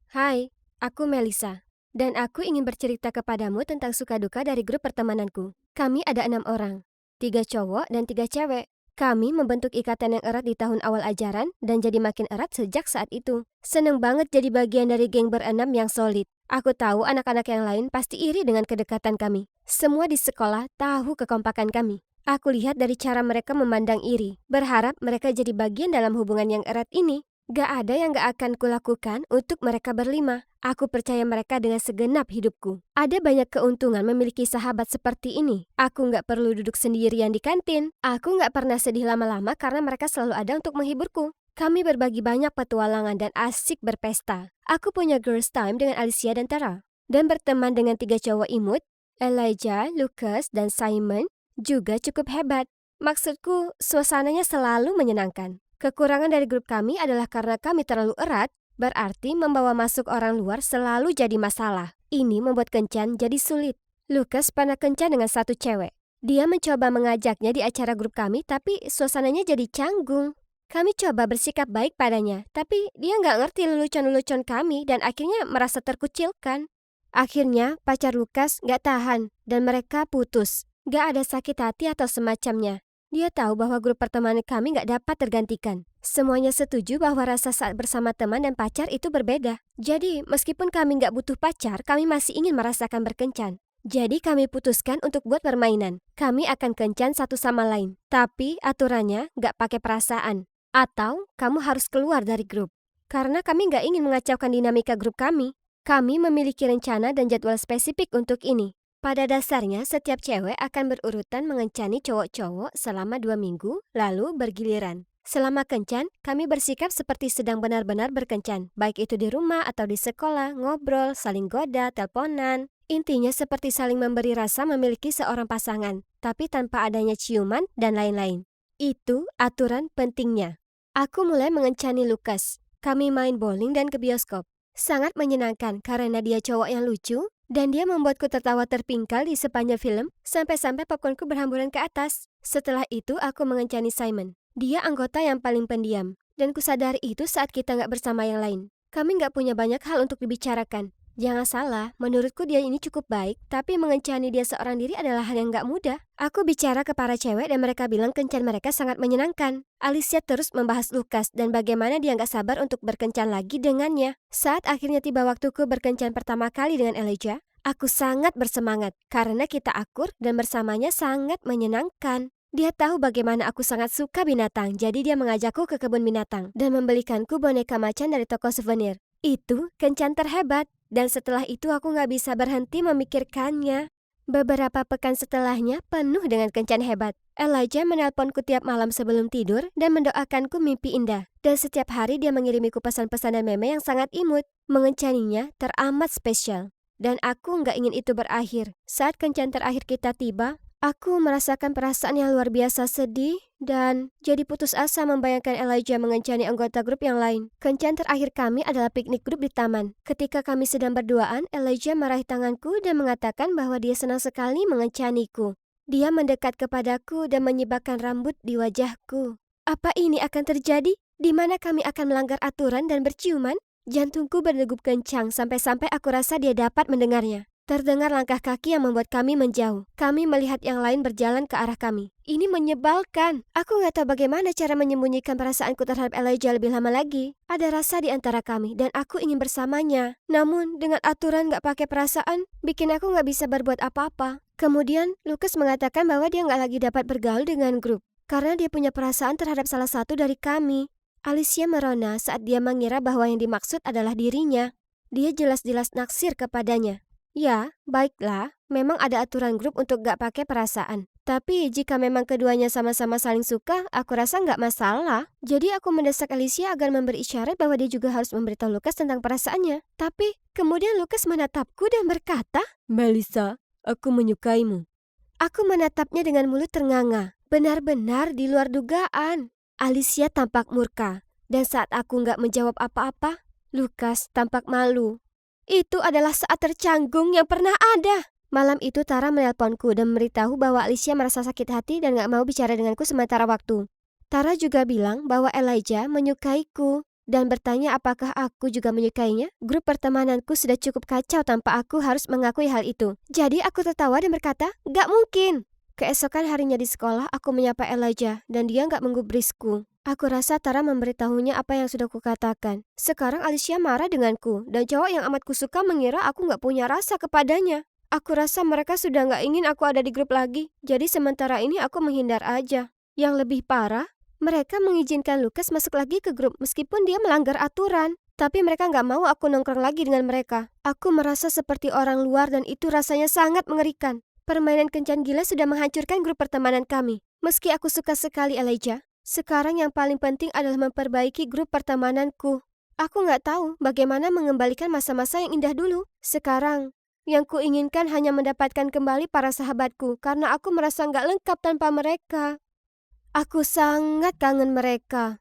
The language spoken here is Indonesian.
Hai, aku Melissa, dan aku ingin bercerita kepadamu tentang suka duka dari grup pertemananku. Kami ada 6 orang, 3 cowok dan 3 cewek. Kami membentuk ikatan yang erat di tahun awal ajaran dan jadi makin erat sejak saat itu. Seneng banget jadi bagian dari geng berenam yang solid. Aku tahu anak-anak yang lain pasti iri dengan kedekatan kami. Semua di sekolah tahu kekompakan kami. Aku lihat dari cara mereka memandang iri, berharap mereka jadi bagian dalam hubungan yang erat ini. Gak ada yang gak akan kulakukan untuk mereka berlima. Aku percaya mereka dengan segenap hidupku. Ada banyak keuntungan memiliki sahabat seperti ini. Aku gak perlu duduk sendirian di kantin. Aku gak pernah sedih lama-lama karena mereka selalu ada untuk menghiburku. Kami berbagi banyak petualangan dan asik berpesta. Aku punya girls time dengan Alicia dan Tara. Dan berteman dengan 3 cowok imut, Elijah, Lucas, dan Simon, juga cukup hebat. Maksudku, suasananya selalu menyenangkan. Kekurangan dari grup kami adalah karena kami terlalu erat, berarti membawa masuk orang luar selalu jadi masalah. Ini membuat kencan jadi sulit. Lucas pernah kencan dengan 1 cewek. Dia mencoba mengajaknya di acara grup kami, tapi suasananya jadi canggung. Kami coba bersikap baik padanya, tapi dia nggak ngerti lelucon-lelucon kami dan akhirnya merasa terkucilkan. Akhirnya, pacar Lucas nggak tahan, dan mereka putus. Nggak ada sakit hati atau semacamnya. Dia tahu bahwa grup pertemanan kami nggak dapat tergantikan. Semuanya setuju bahwa rasa saat bersama teman dan pacar itu berbeda. Jadi, meskipun kami nggak butuh pacar, kami masih ingin merasakan berkencan. Jadi kami putuskan untuk buat permainan. Kami akan kencan satu sama lain. Tapi aturannya nggak pakai perasaan. Atau kamu harus keluar dari grup. Karena kami nggak ingin mengacaukan dinamika grup kami. Kami memiliki rencana dan jadwal spesifik untuk ini. Pada dasarnya, setiap cewek akan berurutan mengencani cowok-cowok selama 2 minggu, lalu bergiliran. Selama kencan, kami bersikap seperti sedang benar-benar berkencan, baik itu di rumah atau di sekolah, ngobrol, saling goda, teleponan. Intinya seperti saling memberi rasa memiliki seorang pasangan, tapi tanpa adanya ciuman dan lain-lain. Itu aturan pentingnya. Aku mulai mengencani Lucas. Kami main bowling dan ke bioskop. Sangat menyenangkan karena dia cowok yang lucu, dan dia membuatku tertawa terpingkal di sepanjang film, sampai-sampai popcornku berhamburan ke atas. Setelah itu aku mengencani Simon. Dia anggota yang paling pendiam, dan kusadari itu saat kita nggak bersama yang lain. Kami nggak punya banyak hal untuk dibicarakan. Jangan salah, menurutku dia ini cukup baik, tapi mengencani dia seorang diri adalah hal yang nggak mudah. Aku bicara ke para cewek dan mereka bilang kencan mereka sangat menyenangkan. Alicia terus membahas Lucas dan bagaimana dia nggak sabar untuk berkencan lagi dengannya. Saat akhirnya tiba waktuku berkencan pertama kali dengan Elijah, aku sangat bersemangat karena kita akur dan bersamanya sangat menyenangkan. Dia tahu bagaimana aku sangat suka binatang, jadi dia mengajakku ke kebun binatang dan membelikanku boneka macan dari toko souvenir. Itu kencan terhebat. Dan setelah itu aku nggak bisa berhenti memikirkannya. Beberapa pekan setelahnya penuh dengan kencan hebat. Elijah menelponku tiap malam sebelum tidur dan mendoakanku mimpi indah. Dan setiap hari dia mengirimiku pesan-pesan dan meme yang sangat imut. Mengencaninya teramat spesial. Dan aku nggak ingin itu berakhir. Saat kencan terakhir kita tiba, aku merasakan perasaan yang luar biasa sedih dan jadi putus asa membayangkan Elijah mengencani anggota grup yang lain. Kencan terakhir kami adalah piknik grup di taman. Ketika kami sedang berduaan, Elijah meraih tanganku dan mengatakan bahwa dia senang sekali mengencaniku. Dia mendekat kepadaku dan menyibakkan rambut di wajahku. Apa ini akan terjadi? Di mana kami akan melanggar aturan dan berciuman? Jantungku berdegup kencang sampai-sampai aku rasa dia dapat mendengarnya. Terdengar langkah kaki yang membuat kami menjauh. Kami melihat yang lain berjalan ke arah kami. Ini menyebalkan. Aku nggak tahu bagaimana cara menyembunyikan perasaanku terhadap Elijah lebih lama lagi. Ada rasa di antara kami dan aku ingin bersamanya. Namun dengan aturan nggak pakai perasaan, bikin aku nggak bisa berbuat apa-apa. Kemudian Lucas mengatakan bahwa dia nggak lagi dapat bergaul dengan grup karena dia punya perasaan terhadap salah satu dari kami. Alicia merona saat dia mengira bahwa yang dimaksud adalah dirinya. Dia jelas-jelas naksir kepadanya. Ya, baiklah, memang ada aturan grup untuk gak pakai perasaan. Tapi jika memang keduanya sama-sama saling suka, aku rasa gak masalah. Jadi aku mendesak Alicia agar memberi isyarat bahwa dia juga harus memberitahu Lucas tentang perasaannya. Tapi kemudian Lucas menatapku dan berkata, "Melissa, aku menyukaimu." Aku menatapnya dengan mulut ternganga. Benar-benar di luar dugaan. Alicia tampak murka. Dan saat aku gak menjawab apa-apa, Lucas tampak malu. Itu adalah saat tercanggung yang pernah ada. Malam itu Tara menelponku dan memberitahu bahwa Alicia merasa sakit hati dan gak mau bicara denganku sementara waktu. Tara juga bilang bahwa Elijah menyukaiku. dan bertanya apakah aku juga menyukainya. Grup pertemananku sudah cukup kacau tanpa aku harus mengakui hal itu. Jadi aku tertawa dan berkata, "Gak mungkin." Keesokan harinya di sekolah, aku menyapa Elijah dan dia gak menggubrisku. Aku rasa Tara memberitahunya apa yang sudah kukatakan. Sekarang Alicia marah denganku dan cowok yang amat kusuka mengira aku gak punya rasa kepadanya. Aku rasa mereka sudah gak ingin aku ada di grup lagi. Jadi sementara ini aku menghindar aja. Yang lebih parah, mereka mengizinkan Lucas masuk lagi ke grup meskipun dia melanggar aturan. Tapi mereka gak mau aku nongkrong lagi dengan mereka. Aku merasa seperti orang luar dan itu rasanya sangat mengerikan. Permainan kencan gila sudah menghancurkan grup pertemanan kami. Meski aku suka sekali Elijah, sekarang yang paling penting adalah memperbaiki grup pertemananku. Aku gak tahu bagaimana mengembalikan masa-masa yang indah dulu. Sekarang, yang kuinginkan hanya mendapatkan kembali para sahabatku karena aku merasa gak lengkap tanpa mereka. Aku sangat kangen mereka.